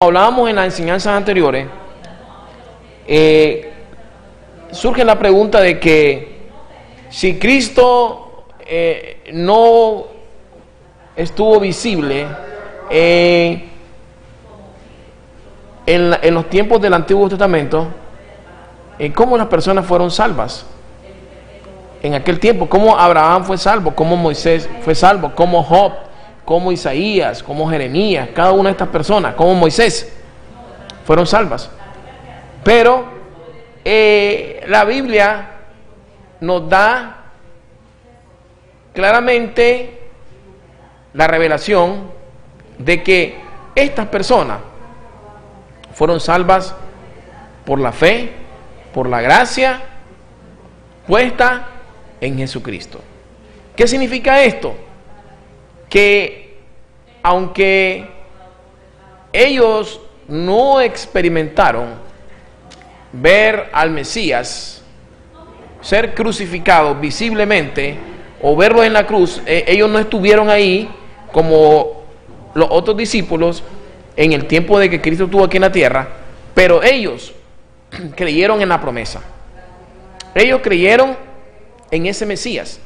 Hablábamos en las enseñanzas anteriores, surge la pregunta de que si Cristo no estuvo visible en los tiempos del Antiguo Testamento, ¿cómo las personas fueron salvas en aquel tiempo? ¿Cómo Abraham fue salvo? ¿Cómo Moisés fue salvo? ¿Cómo Job? ¿Cómo Isaías? ¿Cómo Jeremías? Cada una de estas personas, como Moisés, fueron salvas. Pero la Biblia nos da claramente la revelación de que estas personas fueron salvas por la fe, por la gracia puesta en Jesucristo. ¿Qué significa esto? Que aunque ellos no experimentaron ver al Mesías ser crucificado visiblemente o verlo en la cruz, ellos no estuvieron ahí como los otros discípulos en el tiempo de que Cristo estuvo aquí en la tierra, pero ellos creyeron en la promesa. Ellos creyeron en ese Mesías.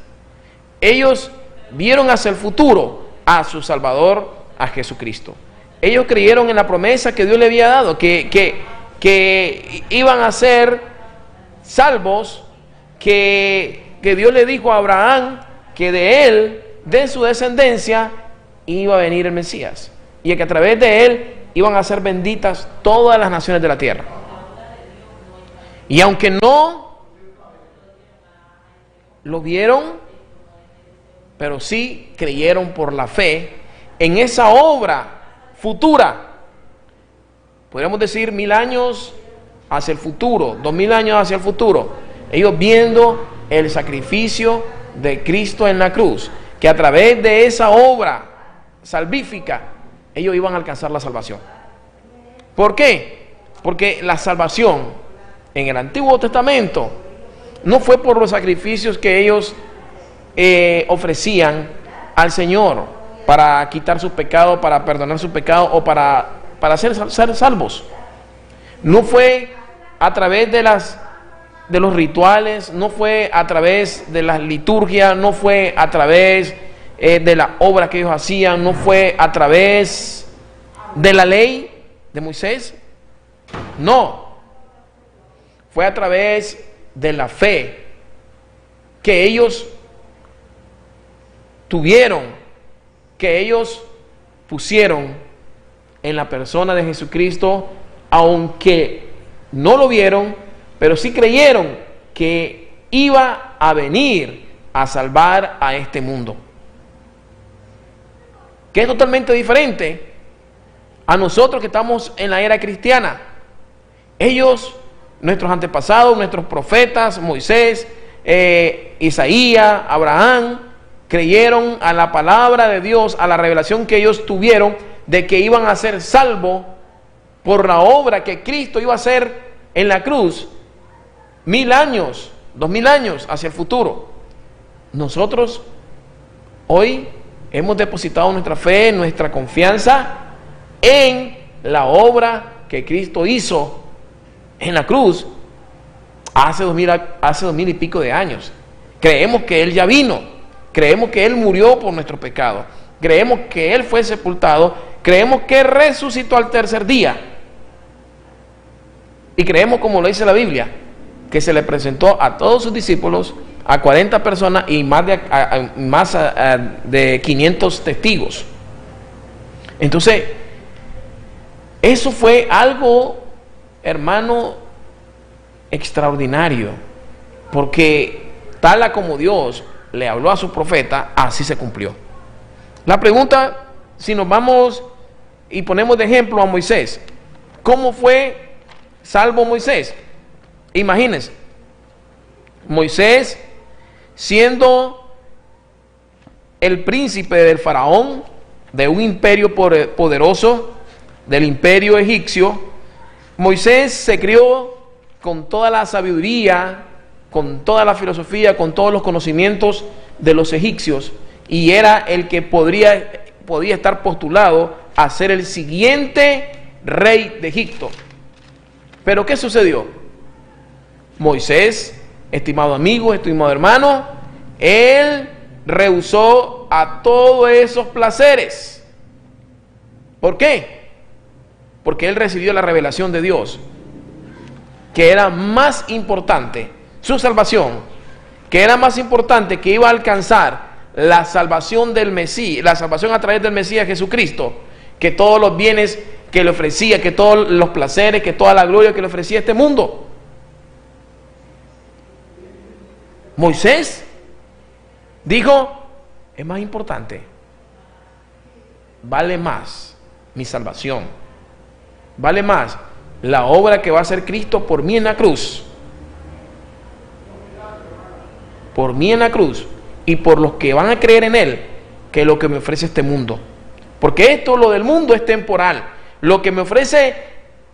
Ellos vieron hacia el futuro a su Salvador, a Jesucristo. Ellos creyeron en la promesa que Dios le había dado, que iban a ser salvos, que Dios le dijo a Abraham que de él, de su descendencia, iba a venir el Mesías, y que a través de él iban a ser benditas todas las naciones de la tierra. Y aunque no lo vieron, pero sí creyeron por la fe en esa obra futura. Podríamos decir 1000 años hacia el futuro, 2000 años hacia el futuro. Ellos viendo el sacrificio de Cristo en la cruz, que a través de esa obra salvífica, ellos iban a alcanzar la salvación. ¿Por qué? Porque la salvación en el Antiguo Testamento no fue por los sacrificios que ellos ofrecían al Señor para quitar sus pecados, para perdonar sus pecados o para ser salvos. No fue a través de los rituales, no fue a través de las liturgias, no fue a través de la obra que ellos hacían, no fue a través de la ley de Moisés. No, fue a través de la fe que ellos tuvieron, que ellos pusieron en la persona de Jesucristo, aunque no lo vieron, pero sí creyeron que iba a venir a salvar a este mundo, que es totalmente diferente a nosotros que estamos en la era cristiana. Ellos, nuestros antepasados, nuestros profetas, Moisés, Isaías, Abraham, creyeron a la palabra de Dios, a la revelación que ellos tuvieron de que iban a ser salvos por la obra que Cristo iba a hacer en la cruz 1000 años, 2000 años hacia el futuro. Nosotros hoy hemos depositado nuestra fe, nuestra confianza en la obra que Cristo hizo en la cruz hace 2000 y pico de años. Creemos que Él ya vino. Creemos que Él murió por nuestro pecado. Creemos que Él fue sepultado. Creemos que resucitó al tercer día. Y creemos, como lo dice la Biblia, que se le presentó a todos sus discípulos, a 40 personas y más de 500 testigos. Entonces, eso fue algo, hermano, extraordinario. Porque tal como Dios le habló a su profeta, así se cumplió. La pregunta, si nos vamos y ponemos de ejemplo a Moisés, ¿cómo fue salvo Moisés? Imagínense, Moisés siendo el príncipe del faraón, de un imperio poderoso, del imperio egipcio, Moisés se crió con toda la sabiduría, con toda la filosofía, con todos los conocimientos de los egipcios, y era el que podía estar postulado a ser el siguiente rey de Egipto. Pero ¿qué sucedió? Moisés, estimado amigo, estimado hermano, él rehusó a todos esos placeres. ¿Por qué? Porque él recibió la revelación de Dios, que era más importante su salvación, que era más importante, que iba a alcanzar la salvación del Mesías, la salvación a través del Mesías Jesucristo, que todos los bienes que le ofrecía, que todos los placeres, que toda la gloria que le ofrecía este mundo. Moisés dijo, es más importante, vale más mi salvación, vale más la obra que va a hacer Cristo por mí en la cruz, por mí en la cruz y por los que van a creer en Él, que lo que me ofrece este mundo. Porque esto, lo del mundo, es temporal. Lo que me ofrece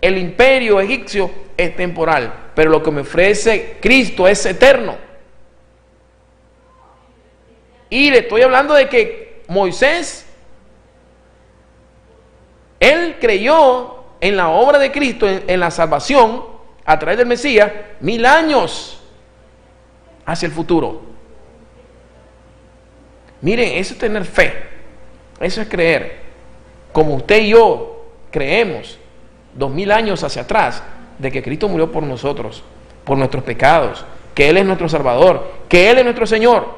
el imperio egipcio es temporal, pero lo que me ofrece Cristo es eterno. Y le estoy hablando de que Moisés, él creyó en la obra de Cristo, en la salvación a través del Mesías, 1000 años hacia el futuro. Miren, eso es tener fe, eso es creer, como usted y yo creemos 2000 años hacia atrás, de que Cristo murió por nosotros, por nuestros pecados, que Él es nuestro Salvador, que Él es nuestro Señor.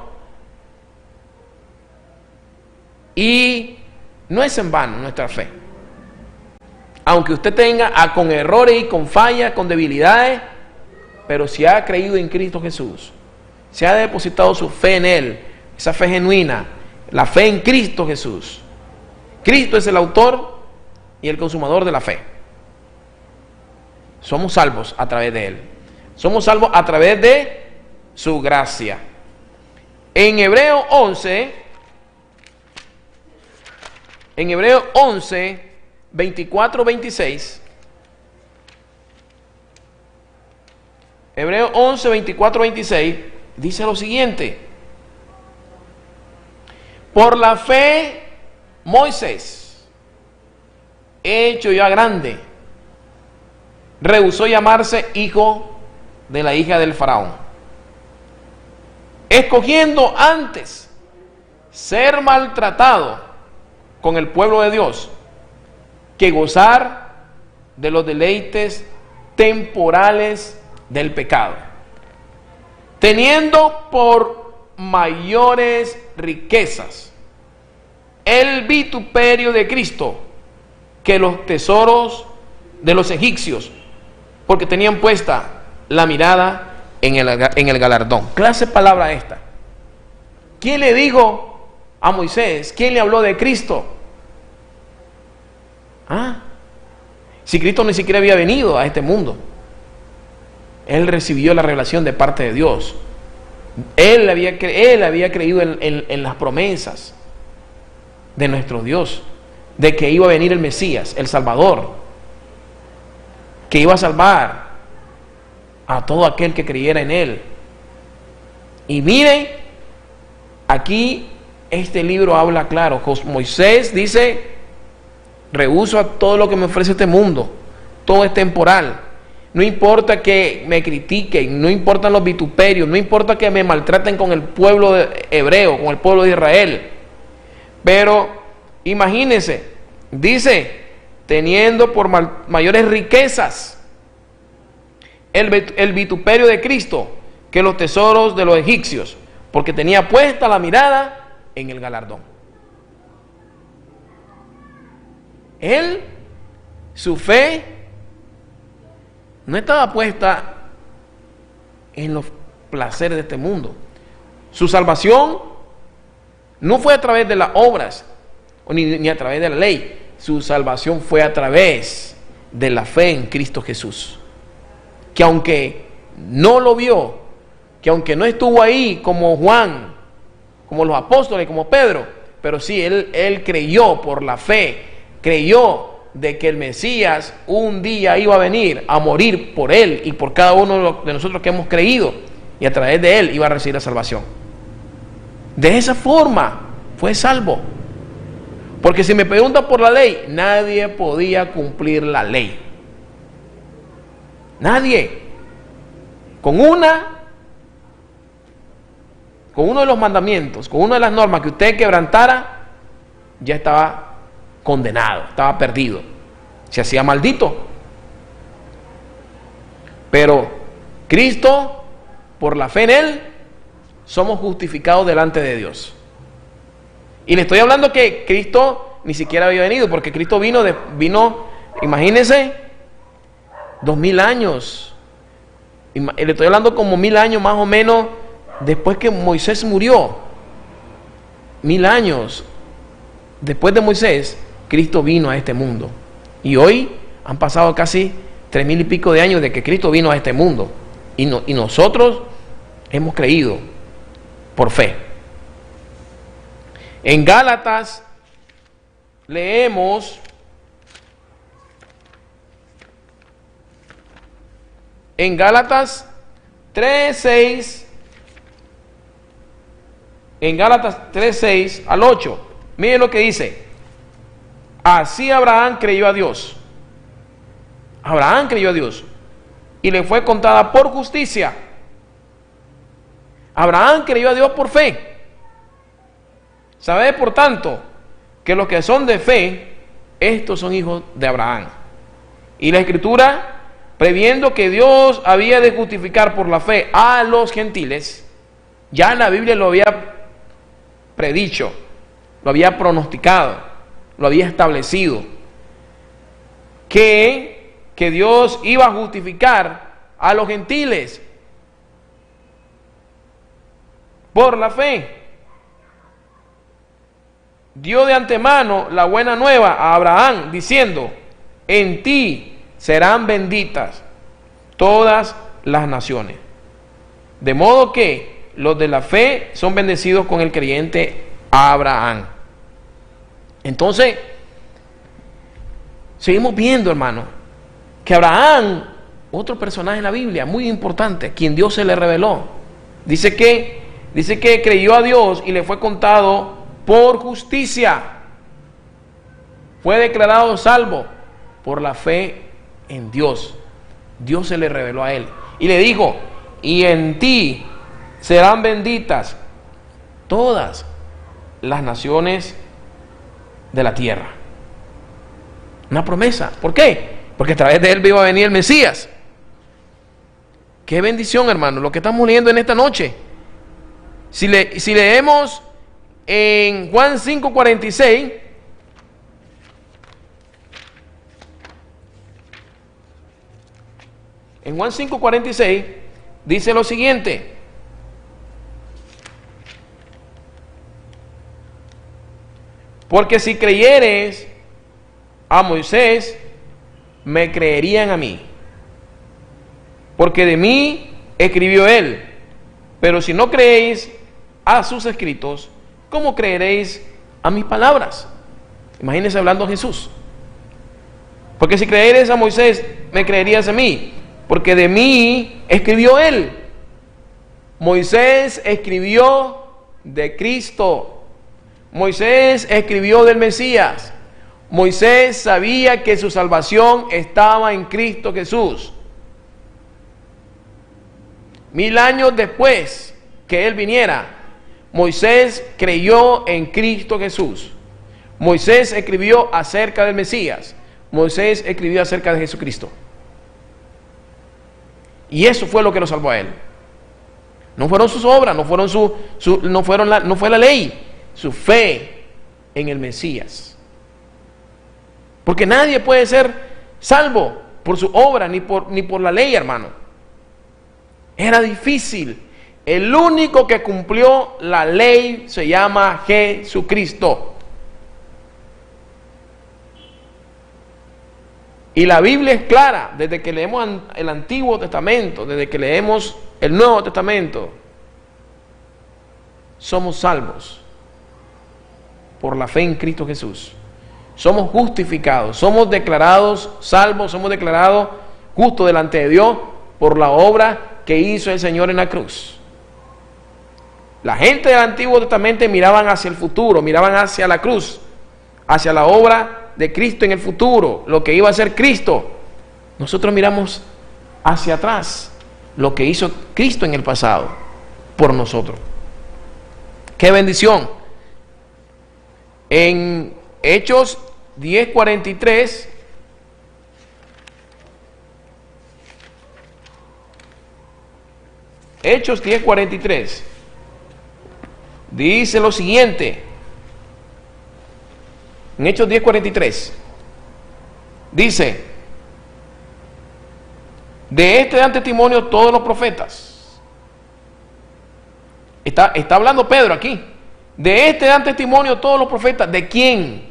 Y no es en vano nuestra fe. Aunque usted tenga con errores y con fallas, con debilidades, pero si ha creído en Cristo Jesús, si ha depositado su fe en Él, esa fe genuina, la fe en Cristo Jesús. Cristo es el autor y el consumador de la fe. Somos salvos a través de Él. Somos salvos a través de su gracia. En Hebreos 11, 24, 26. Hebreos 11, 24, 26 dice lo siguiente: por la fe Moisés, hecho ya grande, rehusó llamarse hijo de la hija del faraón, escogiendo antes ser maltratado con el pueblo de Dios que gozar de los deleites temporales del pecado, teniendo por mayores riquezas el vituperio de Cristo que los tesoros de los egipcios, porque tenían puesta la mirada en el galardón. Clase palabra esta. ¿Quién le dijo a Moisés? ¿Quién le habló de Cristo? Si Cristo ni siquiera había venido a este mundo, Él recibió la revelación de parte de Dios. Él había creído en las promesas de nuestro Dios, de que iba a venir el Mesías, el Salvador, que iba a salvar a todo aquel que creyera en Él. Y miren, aquí este libro habla claro. Moisés dice: rehuso a todo lo que me ofrece este mundo, todo es temporal. No importa que me critiquen, no importan los vituperios, no importa que me maltraten con el pueblo hebreo, con el pueblo de Israel. Pero imagínense, dice, teniendo por mayores riquezas el vituperio de Cristo que los tesoros de los egipcios, porque tenía puesta la mirada en el galardón. Él, su fe no estaba puesta en los placeres de este mundo. Su salvación no fue a través de las obras ni a través de la ley. Su salvación fue a través de la fe en Cristo Jesús, que aunque no lo vio, que aunque no estuvo ahí como Juan, como los apóstoles, como Pedro, pero sí, él creyó por la fe, creyó de que el Mesías un día iba a venir a morir por él y por cada uno de nosotros que hemos creído, y a través de él iba a recibir la salvación. De esa forma fue salvo. Porque si me preguntan por la ley, nadie podía cumplir la ley. Nadie. Con uno de los mandamientos, con una de las normas que usted quebrantara, ya estaba condenado, estaba perdido, se hacía maldito. Pero Cristo, por la fe en Él, somos justificados delante de Dios. Y le estoy hablando que Cristo ni siquiera había venido, porque Cristo vino, imagínense, 2000 años. Le estoy hablando como 1000 años más o menos después que Moisés murió. 1000 años después de Moisés, Cristo vino a este mundo. Y hoy han pasado casi 3000 y pico de años de que Cristo vino a este mundo. Y nosotros hemos creído por fe. En Gálatas leemos en Gálatas 3:6, en Gálatas 3:6 al 8, miren lo que dice: así Abraham creyó a Dios. Abraham creyó a Dios y le fue contada por justicia. Abraham creyó a Dios por fe. Sabed por tanto que los que son de fe, estos son hijos de Abraham. Y la Escritura, previendo que Dios había de justificar por la fe a los gentiles, ya la Biblia lo había predicho, lo había pronosticado, lo había establecido, que Dios iba a justificar a los gentiles por la fe. Dio de antemano la buena nueva a Abraham, diciendo: en ti serán benditas todas las naciones. De modo que los de la fe son bendecidos con el creyente Abraham. Entonces, seguimos viendo, hermano, que Abraham, otro personaje en la Biblia muy importante, quien Dios se le reveló, dice que creyó a Dios y le fue contado por justicia. Fue declarado salvo por la fe en Dios. Dios se le reveló a él y le dijo: y en ti serán benditas todas las naciones de la tierra. Una promesa. ¿Por qué? Porque a través de él iba a venir el Mesías. Qué bendición, hermano, lo que estamos leyendo en esta noche. Si leemos en Juan 5:46, en Juan 5:46 dice lo siguiente: porque si creyeres a Moisés, me creerían a mí, porque de mí escribió él. Pero si no creéis a sus escritos, ¿cómo creeréis a mis palabras? Imagínense hablando Jesús. Porque si creyeres a Moisés, me creerías a mí, porque de mí escribió él. Moisés escribió de Cristo. Moisés escribió del Mesías. Moisés sabía que su salvación estaba en Cristo Jesús. 1000 años después que él viniera, Moisés creyó en Cristo Jesús. Moisés escribió acerca del Mesías. Moisés escribió acerca de Jesucristo. Y eso fue lo que lo salvó a él. No fueron sus obras, no fue la ley, su fe en el Mesías. Porque nadie puede ser salvo por su obra ni por la ley, hermano. Era difícil. El único que cumplió la ley se llama Jesucristo. Y la Biblia es clara, desde que leemos el Antiguo Testamento, desde que leemos el Nuevo Testamento, somos salvos por la fe en Cristo Jesús. Somos justificados, somos declarados salvos, somos declarados justos delante de Dios por la obra que hizo el Señor en la cruz. La gente del Antiguo Testamento miraban hacia el futuro, miraban hacia la cruz, hacia la obra de Cristo en el futuro, lo que iba a hacer Cristo. Nosotros miramos hacia atrás, lo que hizo Cristo en el pasado por nosotros. ¡Qué bendición! En Hechos 10:43, Hechos 10:43, dice lo siguiente. En Hechos 10:43 dice: de este dan testimonio todos los profetas. Está hablando Pedro aquí. De este dan testimonio todos los profetas. ¿De quién?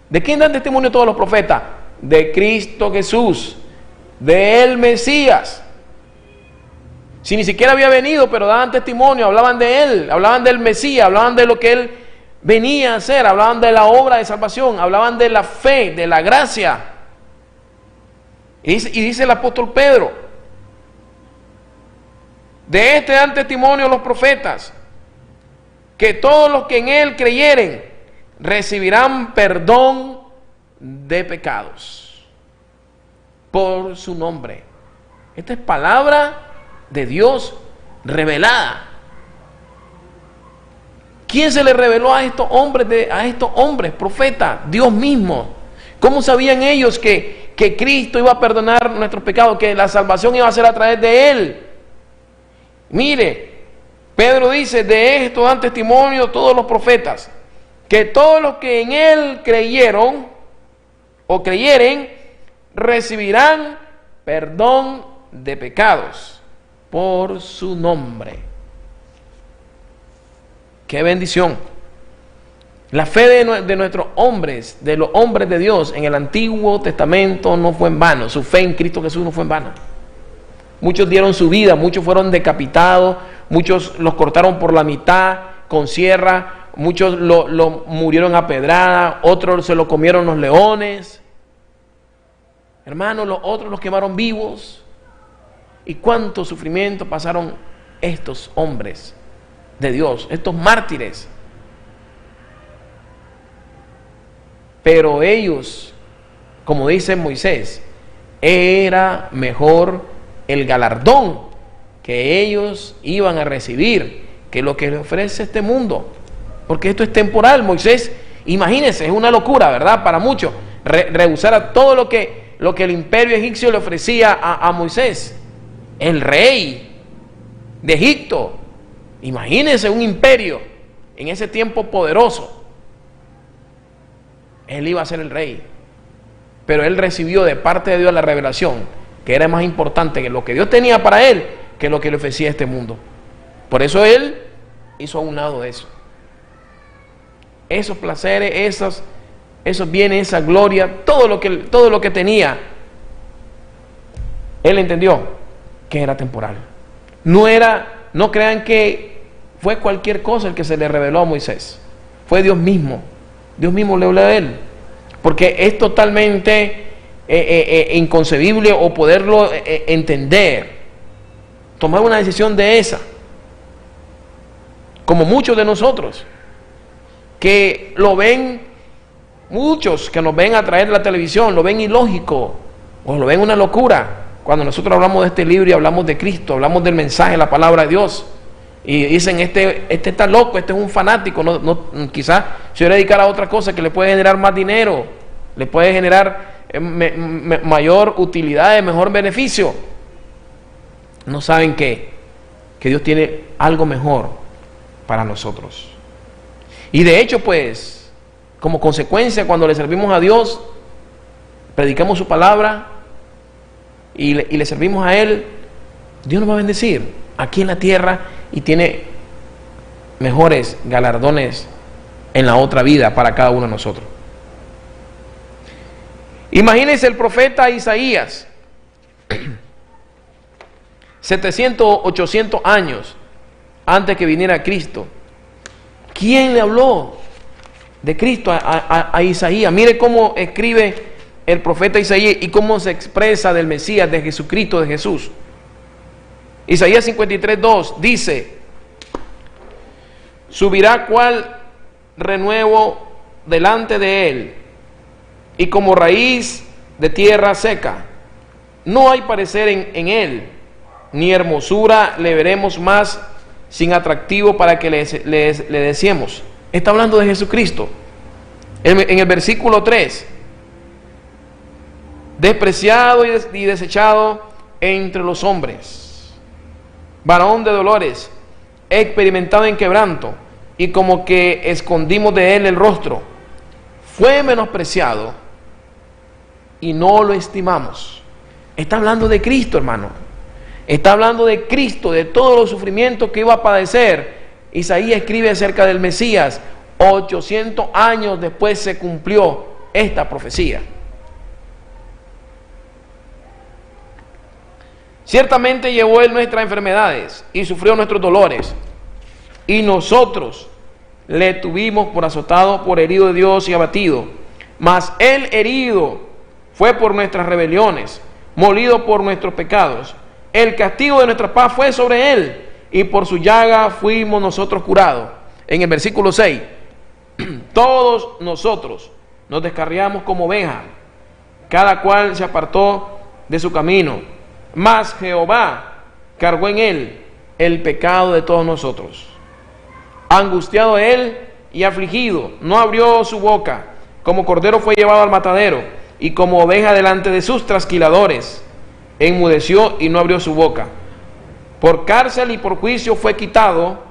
¿De quién dan testimonio todos los profetas? De Cristo Jesús, del Mesías. Si ni siquiera había venido, pero daban testimonio, hablaban de él, hablaban del Mesías, hablaban de lo que él venía a hacer, hablaban de la obra de salvación, hablaban de la fe, de la gracia. Y dice el apóstol Pedro: de este dan testimonio los profetas, que todos los que en él creyeren recibirán perdón de pecados por su nombre. Esta es palabra de Dios revelada. ¿Quién se le reveló a estos hombres, profetas? Dios mismo. ¿Cómo sabían ellos que Cristo iba a perdonar nuestros pecados, que la salvación iba a ser a través de él? Mire, Pedro dice: de esto dan testimonio todos los profetas, que todos los que en él creyeron o creyeren recibirán perdón de pecados por su nombre. ¡Qué bendición! La fe de nuestros hombres, de los hombres de Dios en el Antiguo Testamento, no fue en vano. Su fe en Cristo Jesús no fue en vano. Muchos dieron su vida, muchos fueron decapitados, muchos los cortaron por la mitad con sierra, muchos lo murieron a pedrada, otros se lo comieron los leones. Hermanos, los otros los quemaron vivos. ¿Y cuánto sufrimiento pasaron estos hombres de Dios, estos mártires? Pero ellos, como dice Moisés, era mejor el galardón que ellos iban a recibir que lo que le ofrece este mundo, porque esto es temporal. Moisés, imagínense, es una locura, ¿verdad? Para muchos, rehusar a todo lo que el imperio egipcio le ofrecía a Moisés, el rey de Egipto. Imagínense un imperio en ese tiempo poderoso. Él iba a ser el rey, pero él recibió de parte de Dios la revelación que era más importante que lo que Dios tenía para él, que lo que le ofrecía este mundo. Por eso él hizo a un lado de eso. Esos placeres, esos bienes, esa gloria, todo lo que tenía, él entendió que era temporal. No crean que fue cualquier cosa el que se le reveló a Moisés. Fue Dios mismo. Dios mismo le habló a él. Porque es totalmente inconcebible o poderlo entender. Tomar una decisión de esa. Como muchos de nosotros que lo ven, muchos que nos ven a través de la televisión, lo ven ilógico o lo ven una locura. Cuando nosotros hablamos de este libro y hablamos de Cristo, hablamos del mensaje, la palabra de Dios, y dicen: este está loco, este es un fanático, quizás se va a dedicar a otra cosa que le puede generar más dinero, le puede generar mayor utilidad, mejor beneficio. No saben que Dios tiene algo mejor para nosotros. Y de hecho, pues, como consecuencia, cuando le servimos a Dios, predicamos su palabra y le servimos a Él, Dios nos va a bendecir aquí en la tierra y tiene mejores galardones en la otra vida para cada uno de nosotros. Imagínense el profeta Isaías, 700, 800 años antes que viniera Cristo. ¿Quién le habló de Cristo a Isaías? Mire cómo escribe el profeta Isaías y cómo se expresa del Mesías, de Jesucristo, de Jesús. Isaías 53:2 dice: subirá cual renuevo delante de él, y como raíz de tierra seca. No hay parecer en él, ni hermosura le veremos más sin atractivo para que le deseemos. Está hablando de Jesucristo. En el versículo 3, despreciado y desechado entre los hombres, varón de dolores, experimentado en quebranto, y como que escondimos de él el rostro. Fue menospreciado y no lo estimamos. Está hablando de Cristo, hermano. Está hablando de Cristo, de todos los sufrimientos que iba a padecer. Isaías escribe acerca del Mesías. 800 años después se cumplió esta profecía. Ciertamente llevó él nuestras enfermedades y sufrió nuestros dolores, y nosotros le tuvimos por azotado, por herido de Dios y abatido. Mas él herido fue por nuestras rebeliones, molido por nuestros pecados. El castigo de nuestra paz fue sobre él, y por su llaga fuimos nosotros curados. En el versículo 6, todos nosotros nos descarriamos como ovejas, cada cual se apartó de su camino, mas Jehová cargó en él el pecado de todos nosotros. Angustiado él y afligido, no abrió su boca. Como cordero fue llevado al matadero, y como oveja delante de sus trasquiladores, enmudeció y no abrió su boca. Por cárcel y por juicio fue quitado,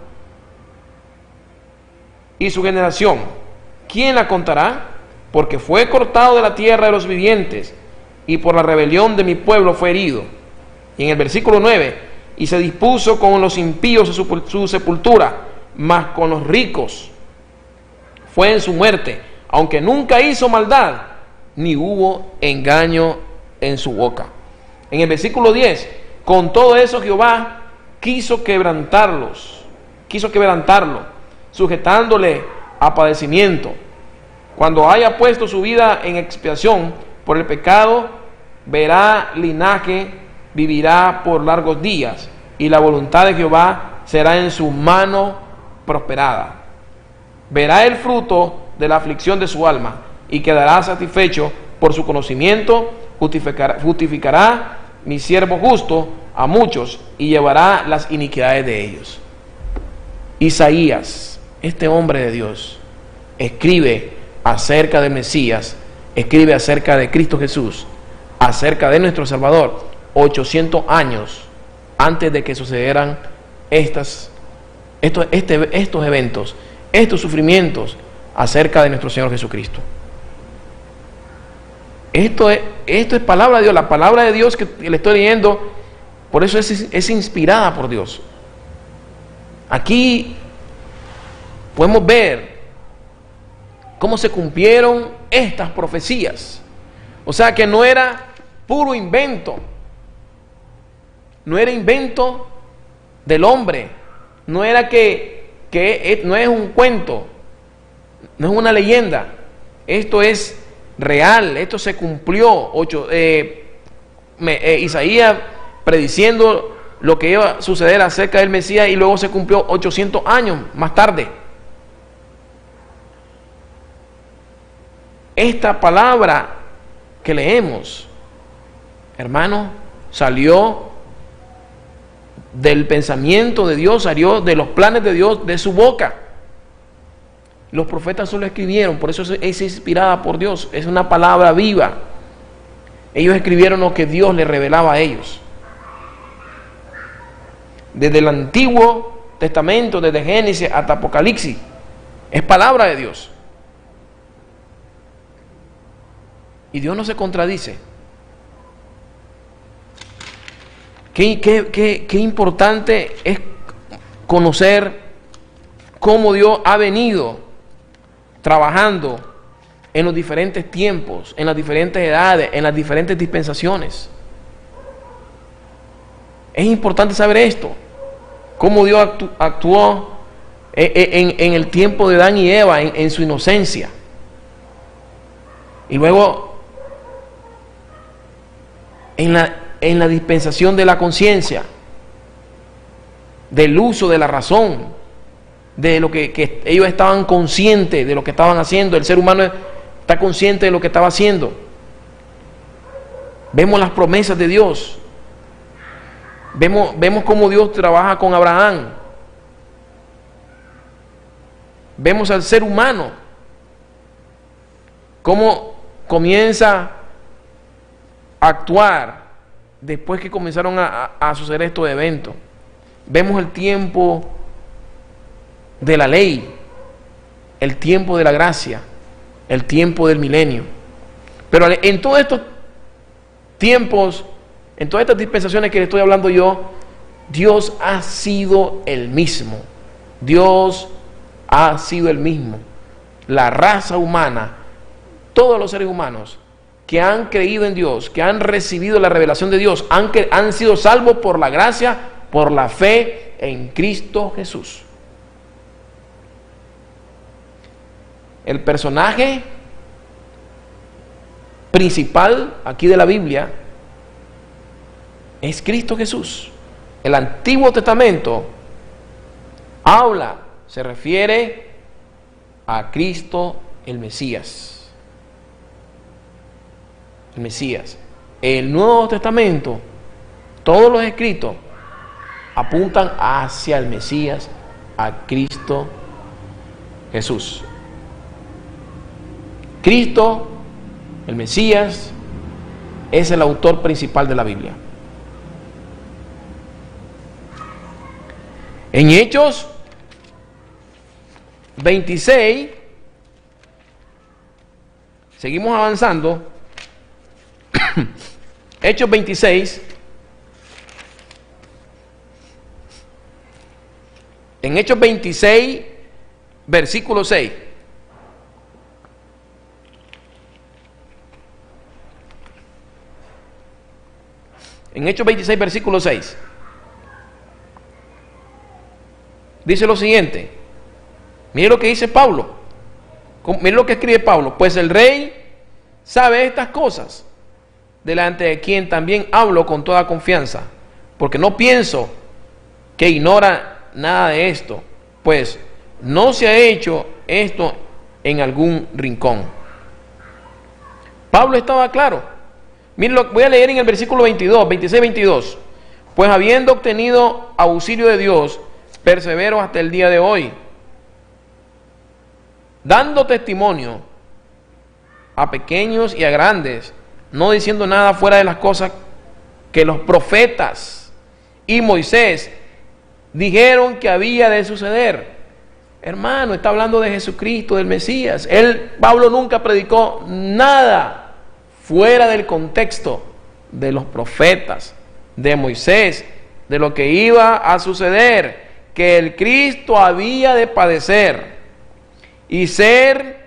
y su generación, ¿quién la contará? Porque fue cortado de la tierra de los vivientes, y por la rebelión de mi pueblo fue herido. Y en el versículo 9, y se dispuso con los impíos su sepultura, mas con los ricos fue en su muerte, aunque nunca hizo maldad, ni hubo engaño en su boca. En el versículo 10, con todo eso Jehová quiso quebrantarlo, sujetándole a padecimiento. Cuando haya puesto su vida en expiación por el pecado, verá linaje, vivirá por largos días, y la voluntad de Jehová será en su mano prosperada. Verá el fruto de la aflicción de su alma, y quedará satisfecho por su conocimiento. Justificará mi siervo justo a muchos, y llevará las iniquidades de ellos. Isaías, este hombre de Dios, escribe acerca del Mesías, escribe acerca de Cristo Jesús, acerca de nuestro Salvador, 800 años antes de que sucedieran estos eventos, estos sufrimientos acerca de nuestro Señor Jesucristo. Esto es palabra de Dios. La palabra de Dios que le estoy leyendo, por eso es inspirada por Dios. Aquí podemos ver cómo se cumplieron estas profecías. O sea que no era puro invento, no era invento del hombre, no era que no es un cuento, no es una leyenda. Esto es real, esto se cumplió. Isaías prediciendo lo que iba a suceder acerca del Mesías, y luego se cumplió 800 años más tarde. Esta palabra que leemos, hermano, salió del pensamiento de Dios, salió de los planes de Dios, de su boca. Los profetas solo escribieron, por eso es inspirada por Dios, es una palabra viva. Ellos escribieron lo que Dios les revelaba a ellos. Desde el Antiguo Testamento, desde Génesis hasta Apocalipsis, es palabra de Dios. Y Dios no se contradice. Qué importante es conocer cómo Dios ha venido trabajando en los diferentes tiempos, en las diferentes edades, en las diferentes dispensaciones. Es importante saber esto, cómo Dios actuó en el tiempo de Adán y Eva, en su inocencia. Y luego en la dispensación de la conciencia, del uso de la razón, de lo que ellos estaban conscientes de lo que estaban haciendo. El ser humano está consciente de lo que estaba haciendo. Vemos las promesas de Dios. Vemos cómo Dios trabaja con Abraham. Vemos al ser humano, cómo comienza a actuar después que comenzaron a suceder estos eventos. Vemos el tiempo de la ley, el tiempo de la gracia, el tiempo del milenio. Pero en todos estos tiempos, en todas estas dispensaciones que le estoy hablando yo, Dios ha sido el mismo. Dios ha sido el mismo. La raza humana, todos los seres humanos que han creído en Dios, que han recibido la revelación de Dios, han sido salvos por la gracia, por la fe en Cristo Jesús. El personaje principal aquí de la Biblia es Cristo Jesús. El Antiguo Testamento se refiere a Cristo el Mesías. El Mesías. El Nuevo Testamento, todos los escritos apuntan hacia el Mesías, a Cristo Jesús. Cristo, el Mesías, es el autor principal de la Biblia. En Hechos 26, seguimos avanzando. Hechos 26, en Hechos 26, versículo 6. En Hechos 26, versículo 6. Dice lo siguiente. Mire lo que dice Pablo. Mire lo que escribe Pablo. Pues el rey sabe estas cosas, delante de quien también hablo con toda confianza, porque no pienso que ignora nada de esto, pues no se ha hecho esto en algún rincón. Pablo estaba claro. Miren, voy a leer en el versículo 26-22. Pues habiendo obtenido auxilio de Dios, persevero hasta el día de hoy, dando testimonio a pequeños y a grandes, no diciendo nada fuera de las cosas que los profetas y Moisés dijeron que había de suceder. Hermano, está hablando de Jesucristo, del Mesías. Pablo nunca predicó nada fuera del contexto de los profetas, de Moisés, de lo que iba a suceder, que el Cristo había de padecer y ser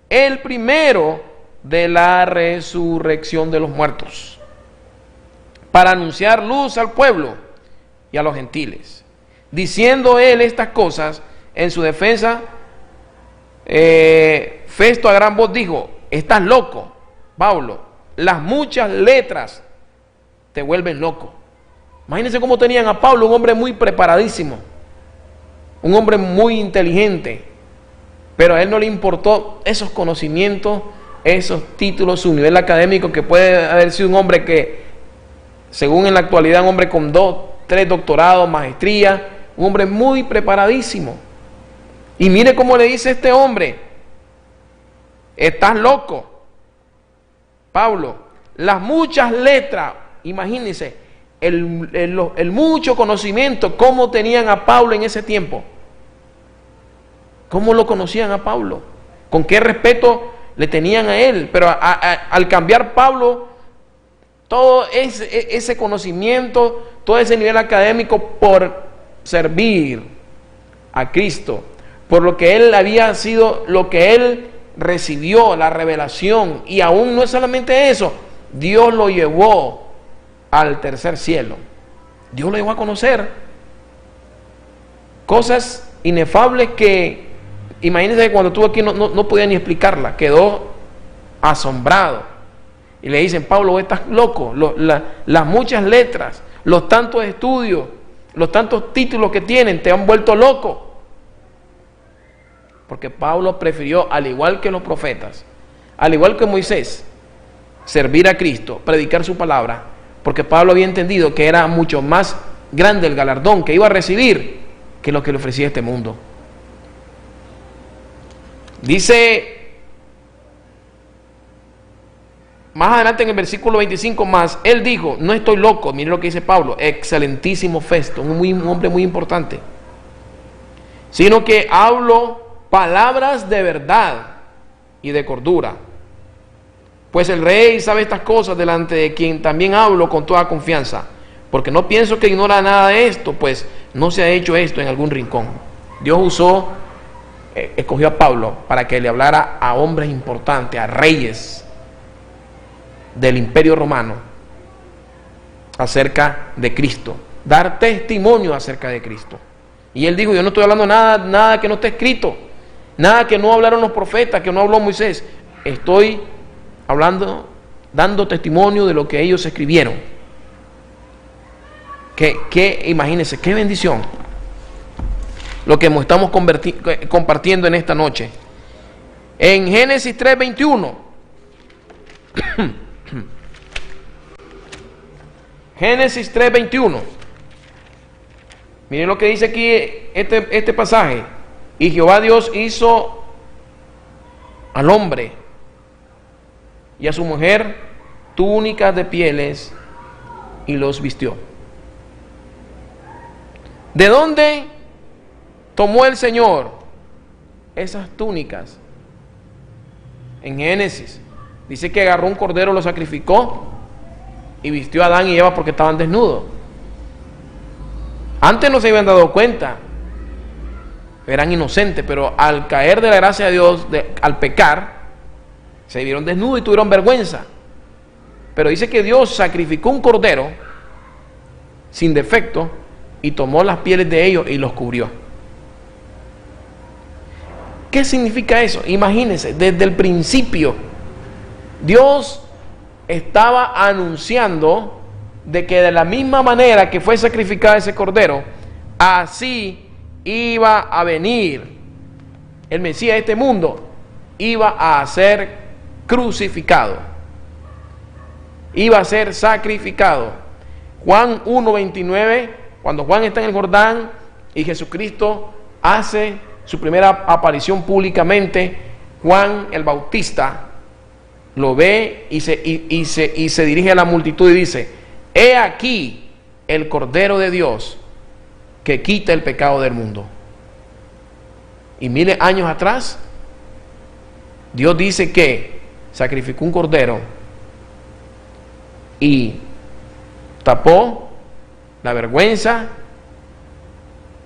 el primero de la resurrección de los muertos, para anunciar luz al pueblo y a los gentiles. Diciendo él estas cosas, en su defensa, Festo a gran voz dijo: estás loco, Pablo, las muchas letras te vuelven loco. Imagínense cómo tenían a Pablo, un hombre muy preparadísimo, un hombre muy inteligente, pero a él no le importó esos conocimientos, esos títulos, su nivel académico, que puede haber sido un hombre que, según en la actualidad, un hombre con 2, 3 doctorados, maestría, un hombre muy preparadísimo. Y mire cómo le dice este hombre: estás loco, Pablo, las muchas letras. Imagínense el mucho conocimiento, cómo tenían a Pablo en ese tiempo, cómo lo conocían a Pablo, con qué respeto le tenían a él. Pero al cambiar Pablo todo ese conocimiento, todo ese nivel académico, por servir a Cristo, por lo que él había sido, lo que él recibió, la revelación. Y aún no es solamente eso, Dios lo llevó al tercer cielo. Dios lo llevó a conocer cosas inefables que, imagínense que cuando estuvo aquí no podía ni explicarla, quedó asombrado. Y le dicen: Pablo, estás loco, las muchas letras, los tantos estudios, los tantos títulos que tienen, te han vuelto loco. Porque Pablo prefirió, al igual que los profetas, al igual que Moisés, servir a Cristo, predicar su palabra, porque Pablo había entendido que era mucho más grande el galardón que iba a recibir que lo que le ofrecía este mundo. Dice más adelante en el versículo 25 más, él dijo, no estoy loco, mire lo que dice Pablo, excelentísimo Festo, un hombre muy importante, sino que hablo palabras de verdad y de cordura, pues el rey sabe estas cosas, delante de quien también hablo con toda confianza, porque no pienso que ignora nada de esto, pues no se ha hecho esto en algún rincón. Dios escogió a Pablo para que le hablara a hombres importantes, a reyes del Imperio Romano, acerca de Cristo, dar testimonio acerca de Cristo. Y él dijo, yo no estoy hablando nada que no esté escrito, nada que no hablaron los profetas, que no habló Moisés. Estoy hablando, dando testimonio de lo que ellos escribieron. Imagínense, qué bendición lo que estamos compartiendo en esta noche. En Génesis 3:21 Génesis 3:21, miren lo que dice aquí este pasaje. Y Jehová Dios hizo al hombre y a su mujer túnicas de pieles y los vistió. ¿De dónde tomó el Señor esas túnicas? En Génesis dice que agarró un cordero, lo sacrificó y vistió a Adán y Eva porque estaban desnudos. Antes no se habían dado cuenta, eran inocentes, pero al caer de la gracia de Dios, al pecar, se vieron desnudos y tuvieron vergüenza. Pero dice que Dios sacrificó un cordero sin defecto y tomó las pieles de ellos y los cubrió. ¿Qué significa eso? Imagínense, desde el principio Dios estaba anunciando de que de la misma manera que fue sacrificado ese cordero, así iba a venir el Mesías de este mundo, iba a ser crucificado, iba a ser sacrificado. Juan 1:29, cuando Juan está en el Jordán y Jesucristo hace su primera aparición públicamente, Juan el Bautista lo ve y se dirige a la multitud y dice: he aquí el Cordero de Dios que quita el pecado del mundo. Y miles de años atrás Dios dice que sacrificó un cordero y tapó la vergüenza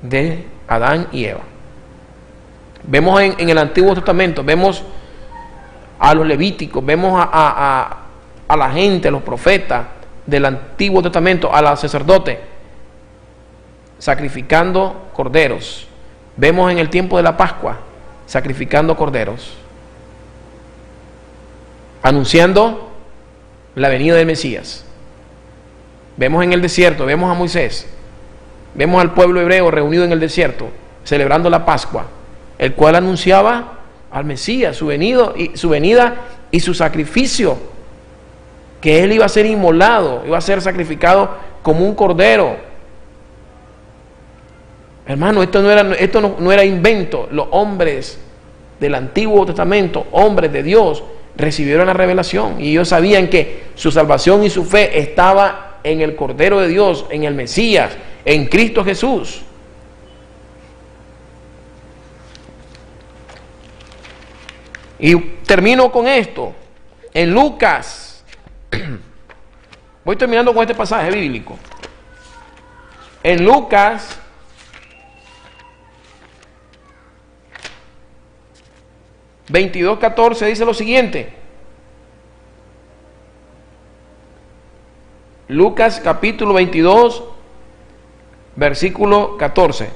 de Adán y Eva. Vemos en el Antiguo Testamento, vemos a los levíticos, vemos a la gente, a los profetas del Antiguo Testamento, a los sacerdotes sacrificando corderos. Vemos en el tiempo de la Pascua sacrificando corderos, anunciando la venida del Mesías. Vemos en el desierto, vemos a Moisés, vemos al pueblo hebreo reunido en el desierto celebrando la Pascua, el cual anunciaba al Mesías, su venida y su sacrificio, que él iba a ser inmolado, iba a ser sacrificado como un cordero. Hermano, esto no era invento. Los hombres del Antiguo Testamento, hombres de Dios, recibieron la revelación y ellos sabían que su salvación y su fe estaba en el Cordero de Dios, en el Mesías, en Cristo Jesús. Y termino con esto. En Lucas, voy terminando con este pasaje bíblico. En Lucas 22:14 dice lo siguiente. Lucas capítulo 22, versículo 14.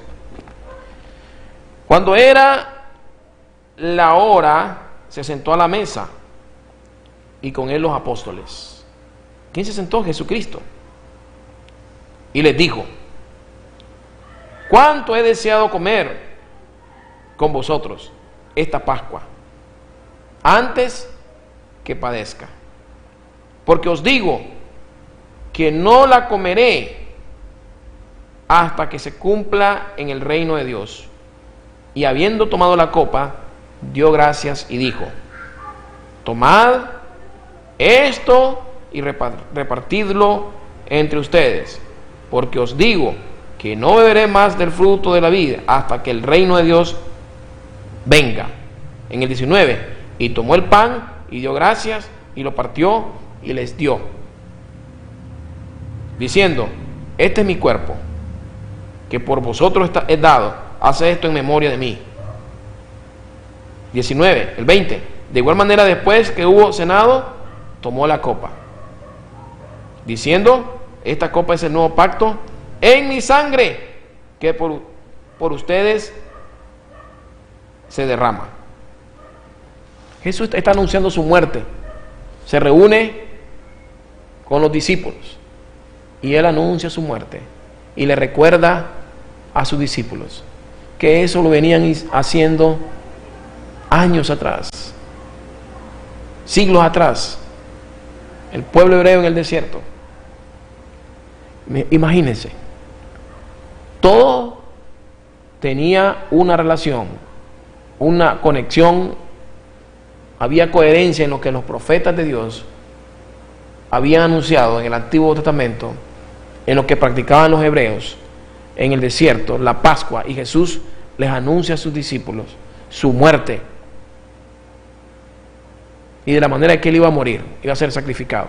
Cuando era la hora, se sentó a la mesa y con él los apóstoles. ¿Quién se sentó? Jesucristo. Y les dijo: ¿cuánto he deseado comer con vosotros esta Pascua, antes que padezca. Porque os digo que no la comeré hasta que se cumpla en el reino de Dios. Y habiendo tomado la copa, dio gracias y dijo: tomad esto y repartidlo entre ustedes, porque os digo que no beberé más del fruto de la vid hasta que el reino de Dios venga. En el 19, y tomó el pan y dio gracias y lo partió y les dio, diciendo: este es mi cuerpo, que por vosotros es dado, haced esto en memoria de mí. 19, el 20, de igual manera después que hubo cenado, tomó la copa, diciendo: esta copa es el nuevo pacto en mi sangre, que por ustedes se derrama. Jesús está anunciando su muerte. Se reúne con los discípulos y él anuncia su muerte y le recuerda a sus discípulos que eso lo venían haciendo años atrás, siglos atrás, el pueblo hebreo en el desierto. Imagínense, todo tenía una relación, una conexión, había coherencia en lo que los profetas de Dios habían anunciado en el Antiguo Testamento, en lo que practicaban los hebreos en el desierto, la Pascua, y Jesús les anuncia a sus discípulos su muerte y de la manera en que él iba a morir, iba a ser sacrificado.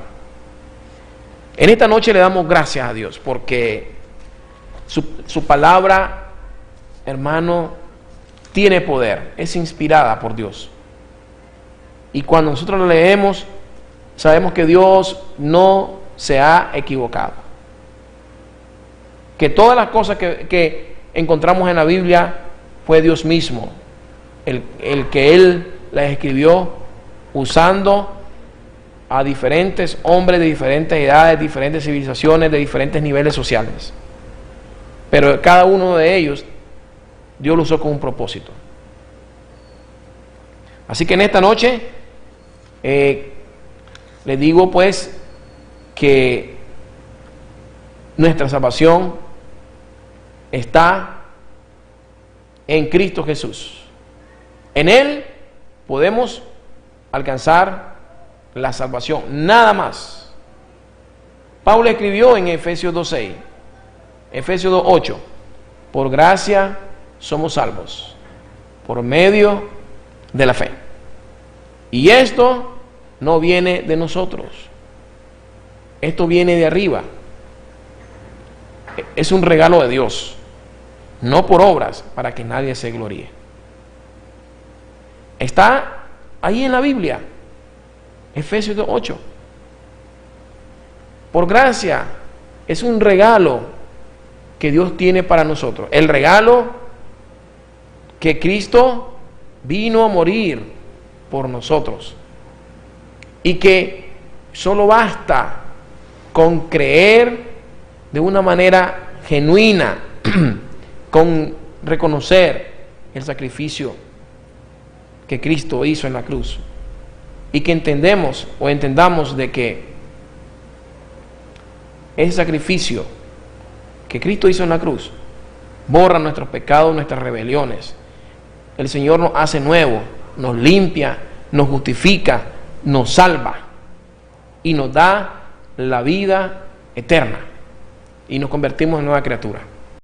En esta noche le damos gracias a Dios porque su palabra, hermano, tiene poder, es inspirada por Dios. Y cuando nosotros la leemos, sabemos que Dios no se ha equivocado. Que todas las cosas que encontramos en la Biblia fue Dios mismo el que Él las escribió usando a diferentes hombres de diferentes edades, diferentes civilizaciones, de diferentes niveles sociales. Pero cada uno de ellos Dios lo usó con un propósito. Así que en esta noche le digo pues que nuestra salvación está en Cristo Jesús. En Él podemos alcanzar la salvación, nada más. Pablo escribió en Efesios 2:6, Efesios 2:8, por gracia somos salvos, por medio de la fe. Y esto no viene de nosotros, esto viene de arriba. Es un regalo de Dios, no por obras, para que nadie se gloríe. Está ahí en la Biblia, Efesios 2:8. Por gracia, es un regalo que Dios tiene para nosotros. El regalo que Cristo vino a morir por nosotros. Y que solo basta con creer de una manera genuina, con reconocer el sacrificio que Cristo hizo en la cruz, y que entendamos de que ese sacrificio que Cristo hizo en la cruz borra nuestros pecados, nuestras rebeliones. El Señor nos hace nuevo, nos limpia, nos justifica, nos salva y nos da la vida eterna y nos convertimos en nueva criatura.